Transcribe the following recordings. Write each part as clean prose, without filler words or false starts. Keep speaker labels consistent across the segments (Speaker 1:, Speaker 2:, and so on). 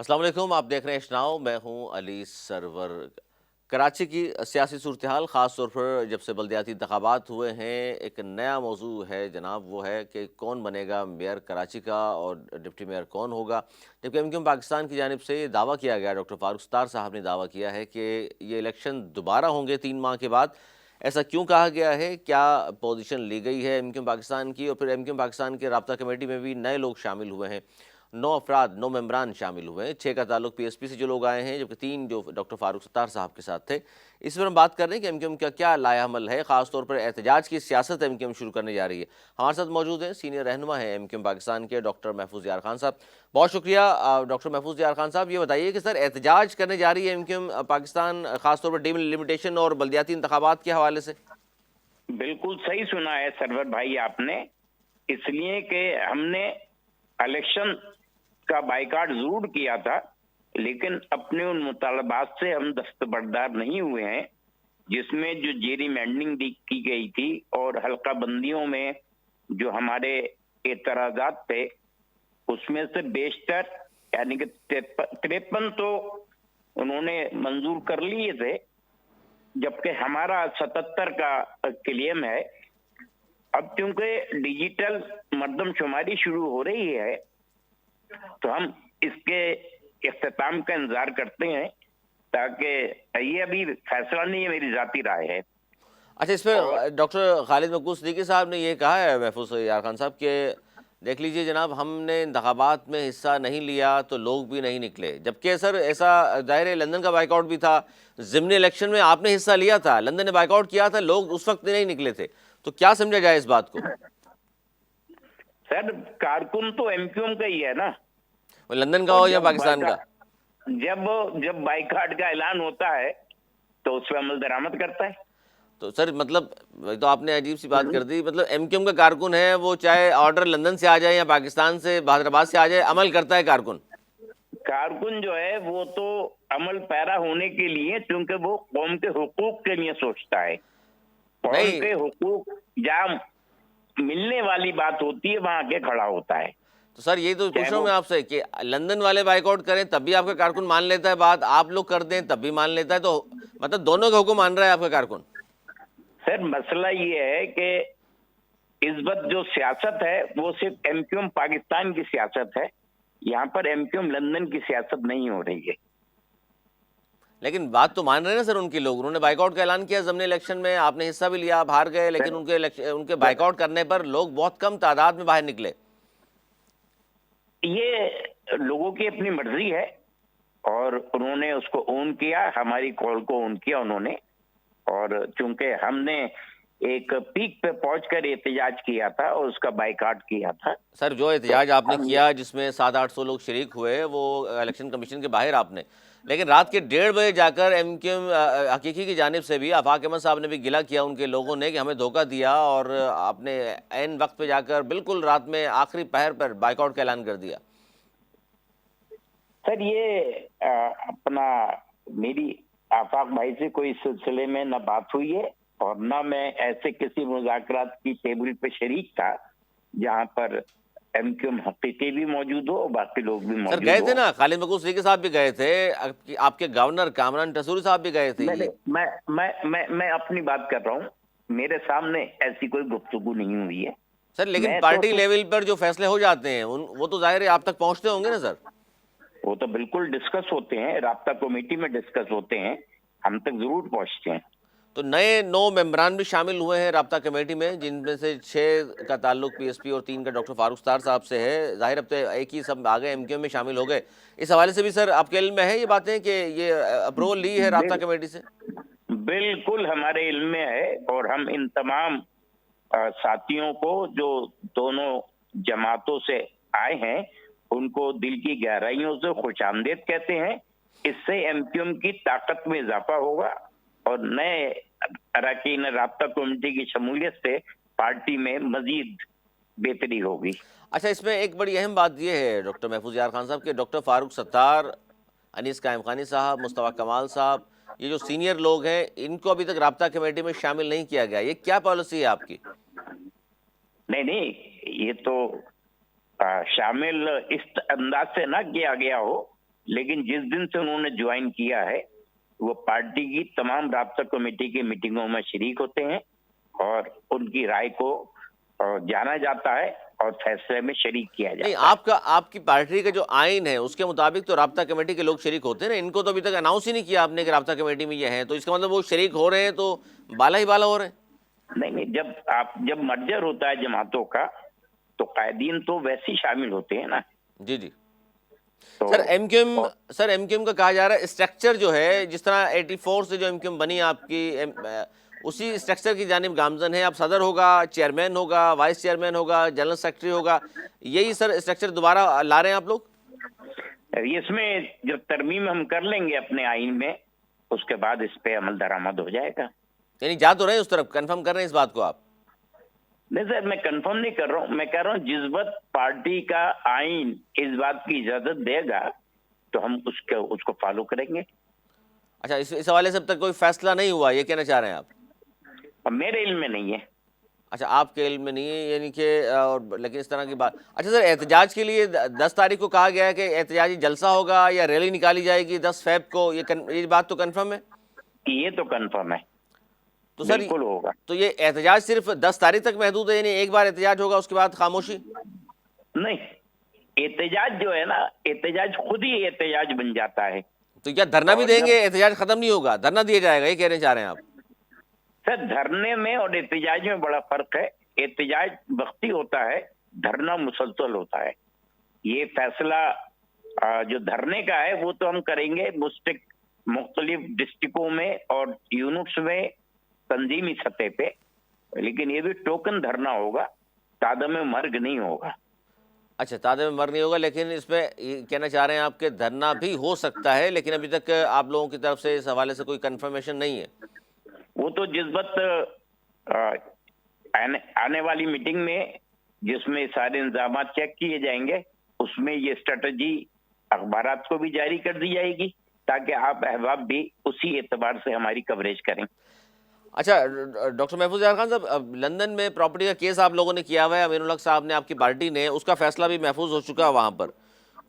Speaker 1: السلام علیکم، آپ دیکھ رہے ہیں اشناؤ، میں ہوں علی سرور۔ کراچی کی سیاسی صورتحال، خاص طور پر جب سے بلدیاتی انتخابات ہوئے ہیں، ایک نیا موضوع ہے جناب، وہ ہے کہ کون بنے گا میئر کراچی کا اور ڈپٹی میئر کون ہوگا۔ جبکہ ایم پاکستان کی جانب سے یہ دعویٰ کیا گیا، ڈاکٹر فاروق ستار صاحب نے دعویٰ کیا ہے کہ یہ الیکشن دوبارہ ہوں گے 3 ماہ کے بعد۔ ایسا کیوں کہا گیا ہے، کیا پوزیشن لی گئی ہے ایم پاکستان کی، اور پھر ایم پاکستان کے رابطہ کمیٹی میں بھی نئے لوگ شامل ہوئے ہیں، 9 ممبران شامل ہوئے ہیں، 6 کا تعلق پی ایس پی سے جو لوگ آئے ہیں، جبکہ 3 جو ڈاکٹر فاروق ستار صاحب کے ساتھ تھے۔ اس پر ہم بات کر رہے ہیں کہ ایم کا کیا لائحہ عمل ہے، خاص طور پر احتجاج کی سیاست ایم شروع کرنے جا رہی ہے۔ ہمارے ساتھ موجود ہیں سینئر رہنما ہیں ایم پاکستان کے ڈاکٹر محفوظ یار خان صاحب۔ بہت شکریہ ڈاکٹر محفوظ یار خان صاحب، یہ بتائیے کہ سر احتجاج کرنے جا رہی ہے ایم پاکستان، خاص طور پر ڈیلیمیٹیشن اور بلدیاتی انتخابات کے حوالے سے؟
Speaker 2: بالکل صحیح سنا ہے سرور بھائی آپ نے، اس لیے کہ ہم نے الیکشن کا بائیکاٹ ضرور کیا تھا، لیکن اپنے ان مطالبات سے ہم دستبردار نہیں ہوئے ہیں، جس میں جو جیری مینڈنگ کی گئی تھی اور حلقہ بندیوں میں جو ہمارے اعتراضات تھے، اس میں سے بیشتر یعنی کہ 53 تو انہوں نے منظور کر لیے تھے، جبکہ ہمارا 77 کا کلیم ہے۔ اب چونکہ ڈیجیٹل مردم شماری شروع ہو رہی ہے تو ہم اس کے اختتام کا انتظار کرتے ہیں، تاکہ یہ ابھی فیصلہ نہیں ہے، میری ذاتی رائے ہے۔
Speaker 1: اچھا، اس میں ڈاکٹر خالد مقبول صدیقی صاحب نے یہ کہا ہے محفوظ یار خان صاحب کہ دیکھ لیجئے جناب، ہم نے انتخابات میں حصہ نہیں لیا تو لوگ بھی نہیں نکلے، جبکہ سر ایسا ظاہر ہے لندن کا بائیک آؤٹ بھی تھا، ضمنی الیکشن میں آپ نے حصہ لیا تھا، لندن نے بائیک آؤٹ کیا تھا، لوگ اس وقت نہیں نکلے تھے، تو کیا سمجھا جائے اس بات کو؟
Speaker 2: سر کارکن تو ایم کیو ایم کا ہی ہے نا،
Speaker 1: لندن کا
Speaker 2: اور
Speaker 1: ہو یا پاکستان کا؟
Speaker 2: جب بائیکاٹ کا اعلان ہوتا ہے تو اس پہ عمل درآمد کرتا ہے۔
Speaker 1: تو سر مطلب تو آپ نے عجیب سی بات کر دی، مطلب ایم کیو ایم کا کارکن ہے، وہ چاہے آرڈر لندن سے آ جائے یا پاکستان سے حیدرآباد سے آ جائے، عمل کرتا ہے کارکن؟
Speaker 2: کارکن جو ہے وہ تو عمل پیرا ہونے کے لیے، کیونکہ وہ قوم کے حقوق کے لیے سوچتا ہے، قوم
Speaker 1: نہیں
Speaker 2: کے حقوق جہاں ملنے والی بات ہوتی ہے وہاں کے کھڑا ہوتا ہے۔
Speaker 1: تو سر یہی تو پوچھ رہا ہوں
Speaker 2: وہ
Speaker 1: میں آپ سے کہ لندن والے بائیک آؤٹ کریں تب بھی آپ کا کارکن مان لیتا ہے بات، آپ لوگ کر دیں تب بھی مان لیتا ہے، تو مطلب دونوں کا حکم مان رہا ہے آپ کا کارکن؟
Speaker 2: سر مسئلہ یہ ہے کہ اس وقت جو سیاست ہے وہ صرف ایم کیو ایم پاکستان کی سیاست ہے، یہاں پر ایم کیو ایم لندن کی سیاست نہیں ہو رہی ہے۔
Speaker 1: لیکن بات تو مان رہے ہیں نا سر ان کے لوگ، انہوں نے بائیک آؤٹ کا اعلان کیا ضمنی الیکشن میں، آپ نے حصہ بھی لیا، آپ ہار گئے، لیکن ان کے بائیک آؤٹ کرنے پر لوگ بہت کم تعداد میں باہر نکلے۔
Speaker 2: یہ لوگوں کی اپنی مرضی ہے اور انہوں نے اس کو اون کیا، ہماری کال کو اون کیا انہوں نے، اور چونکہ ہم نے ایک پیک پہ پہنچ کر احتجاج کیا تھا اور اس کا بائیکاٹ کیا تھا۔
Speaker 1: سر جو
Speaker 2: تو
Speaker 1: احتجاج آپ نے
Speaker 2: ہم
Speaker 1: کیا جس میں 700-800 لوگ شریک ہوئے، وہ الیکشن کمیشن کے باہر آپ نے، لیکن رات کے 1:30 بجے جا کر ایم کیو ایم حقیقی کی جانب سے بھی آفاق احمد صاحب نے بھی گلہ کیا ان کے لوگوں نے کہ ہمیں دھوکہ دیا، اور آپ نے عین وقت پہ جا کر بالکل رات میں آخری پہر پر بائیک آؤٹ کا اعلان کر دیا۔
Speaker 2: سر یہ اپنا میری آفاق بھائی سے کوئی سلسلے میں نہ بات ہوئی ہے اور نہ میں ایسے کسی مذاکرات کی ٹیبل پہ شریک تھا جہاں پر ایم کیو ایم حقیقی بھی موجود ہو اور باقی لوگ بھی
Speaker 1: سر
Speaker 2: موجود
Speaker 1: گئے
Speaker 2: ہو۔
Speaker 1: تھے نا، خالد مقبول صدیقی صاحب بھی گئے تھے، آپ کے گورنر کامران ٹسوری صاحب بھی گئے تھے۔
Speaker 2: میں اپنی بات کر رہا ہوں، میرے سامنے ایسی کوئی گفتگو نہیں ہوئی ہے۔
Speaker 1: سر لیکن
Speaker 2: میں تو
Speaker 1: پارٹی لیول پر جو فیصلے ہو جاتے ہیں وہ تو ظاہر ہے آپ تک پہنچتے ہوں گے نا سر؟
Speaker 2: وہ تو بالکل ڈسکس ہوتے ہیں، رابطہ کمیٹی میں ڈسکس ہوتے ہیں، ہم تک ضرور پہنچتے ہیں۔
Speaker 1: تو نئے 9 ممبران بھی شامل ہوئے ہیں رابطہ کمیٹی میں، جن میں سے 6 کا تعلق پی ایس پی اور 3 کا ڈاکٹر فاروق ستار صاحب سے ہے، ظاہر اب تو ایک ہی سب آگے ایم کیو ایم میں شامل ہو گئے، اس حوالے سے بھی سر آپ کے علم میں ہے یہ باتیں کہ یہ اپروول لی ہے رابطہ کمیٹی سے؟
Speaker 2: بالکل ہمارے علم میں ہے، اور ہم ان تمام ساتھیوں کو جو دونوں جماعتوں سے آئے ہیں ان کو دل کی گہرائیوں سے خوش آمدید کہتے ہیں۔ اس سے ایم کیو ایم کی طاقت میں اضافہ ہوگا اور نئے اراکین رابطہ کمیٹی کی شمولیت سے پارٹی میں مزید بہتری ہوگی۔
Speaker 1: اچھا، اس میں ایک بڑی اہم بات یہ ہے ڈاکٹر محفوظ یار خان صاحب کہ ڈاکٹر فاروق ستار، انیس قائم خانی صاحب، مصطفیٰ کمال صاحب، یہ جو سینئر لوگ ہیں ان کو ابھی تک رابطہ کمیٹی میں شامل نہیں کیا گیا، یہ کیا پالیسی ہے آپ کی؟
Speaker 2: نہیں، یہ تو شامل اس انداز سے نہ کیا گیا ہو लेकिन जिस दिन से उन्होंने ज्वाइन किया है वो पार्टी की तमाम राब्ता कमेटी की मीटिंगों में शरीक होते हैं और उनकी राय को जाना जाता है और फैसले में शरीक किया
Speaker 1: नहीं,
Speaker 2: जाता है।
Speaker 1: आपकी पार्टी का जो आइन है उसके मुताबिक तो राब्ता कमेटी के लोग शरीक होते हैं ना, इनको तो अभी तक अनाउंस ही नहीं किया आपने कि राब्ता कमेटी में ये हैं, तो इसका मतलब वो शरीक हो रहे हैं तो बाला ही बाला हो रहे हैं।
Speaker 2: नहीं, जब मर्जर होता है जमातों का तो कायदीन तो वैसे ही शामिल होते हैं ना।
Speaker 1: जी जी।
Speaker 2: तो
Speaker 1: सर एमक्यूएम का कहा जा रहा है स्ट्रक्चर जो है, जिस तरह 84 से जो एमक्यूएम बनी आपकी, उसी स्ट्रक्चर की जानिब गामजन है। अब सदर होगा, चेयरमैन होगा, वाइस चेयरमैन होगा, जनरल सेक्रेटरी होगा, यही सर स्ट्रक्चर दोबारा ला रहे हैं आप लोग?
Speaker 2: इसमें जब तरमीम हम कर लेंगे अपने आइन में उसके बाद इस पे अमल दरामद हो जाएगा।
Speaker 1: यानी जा तो रहे हैं उस तरफ, कंफर्म कर रहे हैं इस बात को आप?
Speaker 2: नहीं सर, मैं कंफर्म नहीं कर रहा हूँ, मैं कह रहा हूँ जिस वक्त पार्टी का आइन इस बात की इजाजत देगा तो हम उसको फॉलो करेंगे।
Speaker 1: अच्छा, इस हवाले से अब तक कोई फैसला नहीं हुआ, ये कहना चाह रहे हैं आप?
Speaker 2: अब मेरे इल्म में नहीं है।
Speaker 1: अच्छा, आपके इल्म में नहीं है, यानी कि लेकिन इस तरह की बात। अच्छा सर, एहतजाज के लिए 10 तारीख को कहा गया है कि एहतजाजी जलसा होगा या रैली निकाली जाएगी 10 फेब को, ये बात तो कंफर्म है?
Speaker 2: ये तो कंफर्म है,
Speaker 1: तो सर
Speaker 2: बिल्कुल होगा।
Speaker 1: तो ये एहतजाज सिर्फ 10 तारीख तक महदूद है, यानी एक बार एहतजाज होगा उसके बाद खामोशी?
Speaker 2: नहीं, एहतजाज जो है ना, एहतजाज खुद ही एहतजाज बन जाता है।
Speaker 1: तो क्या धरना भी देंगे? एहतजाज खत्म नहीं होगा, धरना दिया जाएगा, ये कहना चाह रहे हैं आप?
Speaker 2: सर, धरने में और एहतजाज में बड़ा फर्क है। एहतजाज वक्ती होता है, धरना मुसलसल होता है। ये फैसला जो धरने का है वो तो हम करेंगे मुख्तलिफ डिस्ट्रिक्टों में और यूनिट्स में तंजीमी सतह पे, लेकिन ये भी टोकन धरना होगा, तादम मर्ग नहीं होगा।
Speaker 1: अच्छा, तादे में मर नहीं होगा, लेकिन इसमें ये कहना चाह रहे हैं आपके धरना भी हो सकता है, लेकिन अभी तक आप लोगों की तरफ से इस हवाले से कोई कंफर्मेशन नहीं है?
Speaker 2: वो तो जिस वक्त आने वाली मीटिंग में जिसमें सारे इंतजाम चेक किए जाएंगे उसमें ये स्ट्रेटजी अखबारात को भी जारी कर दी जाएगी ताकि आप अहबाब भी उसी एतबार से हमारी कवरेज करें।
Speaker 1: अच्छा, डॉक्टर महफूज यार खान साहब, अब लंदन में प्रॉपर्टी का केस आप लोगों ने किया हुआ है, अमीनुल हक साहब ने, आपकी पार्टी ने, उसका फैसला भी महफूज हो चुका है वहाँ पर,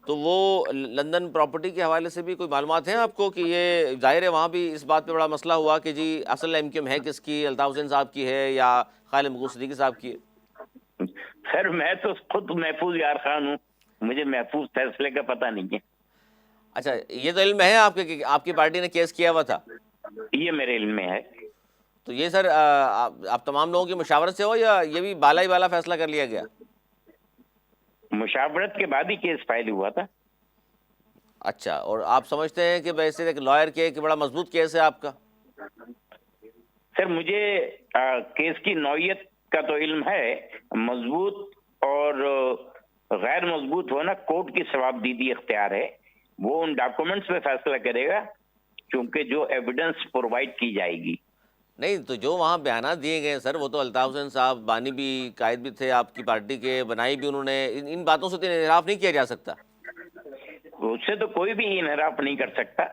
Speaker 1: तो वो लंदन प्रॉपर्टी के हवाले से भी कोई मालूमात हैं आपको कि ये जाहिर है वहाँ भी इस बात पे बड़ा मसला हुआ कि जी असल एमक्यूएम है किसकी, अल्ताफ हुसैन साहब की है या खालिद मकबूल सिद्दीकी साहब की है?
Speaker 2: सर, मैं तो खुद महफूज यार खान हूँ, मुझे महफूज फैसले का पता नहीं है।
Speaker 1: अच्छा, ये तो इल्म है आपके कि आपकी पार्टी ने केस किया हुआ था?
Speaker 2: ये मेरे इल्म में है।
Speaker 1: तो ये सर आप तमाम लोगों की मुशावरत से हो या ये भी बाला ही बाला फैसला कर लिया गया?
Speaker 2: मुशावरत के बाद ही केस फाइल हुआ था।
Speaker 1: अच्छा, और आप समझते हैं कि वैसे एक लॉयर के कि बड़ा मजबूत केस है आपका?
Speaker 2: सर, मुझे केस की नौयत का तो इल्म है, मजबूत और गैर मजबूत होना कोर्ट की सवाबदीदी इख्तियार है, वो उन डॉक्यूमेंट्स पे फैसला करेगा क्योंकि जो एविडेंस प्रोवाइड की जाएगी।
Speaker 1: नहीं, तो जो वहाँ बयानात दिए गए सर, वो तो अल्ताफ हुसैन साहब बानी भी, कायद भी थे आपकी पार्टी के, बनाई भी उन्होंने, इन बातों से तो इनराफ नहीं किया जा सकता।
Speaker 2: उससे तो कोई भी इनराफ नहीं कर सकता,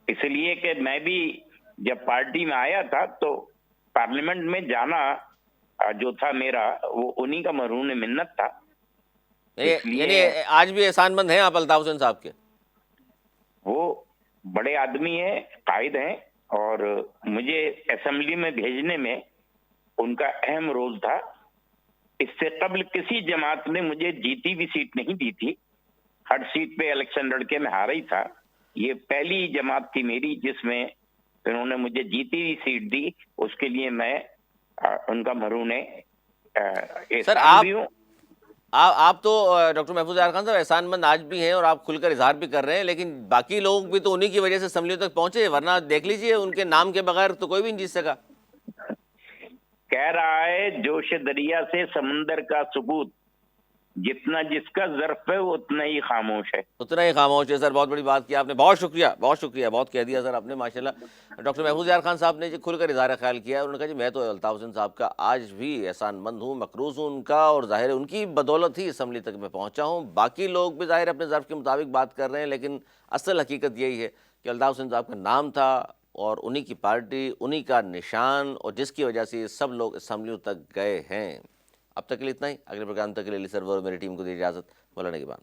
Speaker 2: इसलिए कि मैं भी जब पार्टी में आया था तो पार्लियामेंट में जाना जो था मेरा वो उन्हीं का मरहून मिन्नत था।
Speaker 1: यानी आज भी एहसानमंद हैं आप अल्ताफ हुसैन साहब के?
Speaker 2: वो बड़े आदमी हैं, कायद हैं, और मुझे असेंबली में भेजने में उनका अहम रोल था। इससे कबल किसी जमात ने मुझे जीती भी सीट नहीं दी थी, हर सीट पे इलेक्शन लड़के में हारा ही था। ये पहली जमात थी मेरी जिसमें उन्होंने मुझे जीती हुई सीट दी, उसके लिए मैं उनका मरहून
Speaker 1: सर आप तो डॉक्टर महफूज यार खान साहब एहसानमंद आज भी हैं और आप खुलकर इजहार भी कर रहे हैं, लेकिन बाकी लोग भी तो उन्हीं की वजह से असेंबली तक पहुंचे, वरना देख लीजिए उनके नाम के बगैर तो कोई भी नहीं जीत सका।
Speaker 2: कह रहा है जोश दरिया से समंदर का सबूत, जितना जिसका ज़र्फ है उतना ही खामोश है।
Speaker 1: उतना ही खामोश है सर, बहुत बड़ी बात की आपने, बहुत शुक्रिया, बहुत कह दिया सर आपने माशाल्लाह। डॉक्टर महफूज यार खान साहब ने जी खुलकर इज़हार ख्याल किया है, उन्होंने कहा जी मैं तो अल्ताफ हुसैन साहब का आज भी एहसानमंद हूँ, मकरूज़ हूँ उनका, और ज़ाहिर है उनकी बदौलत ही असम्बली तक मैं पहुँचा हूँ। बाकी लोग भी ज़ाहिर अपने ज़र्फ़ के मुताबिक बात कर रहे हैं, लेकिन असल हकीकत यही है कि अल्ताफ हुसैन साहब का नाम था और उन्हीं की पार्टी, उन्हीं का निशान, और जिसकी वजह से सब लोग असम्बलियों तक गए हैं। अब तक के लिए इतना ही, अगले प्रोग्राम तक के लिए सरवर और मेरी टीम को दी इजाज़त। मौलाना की बात।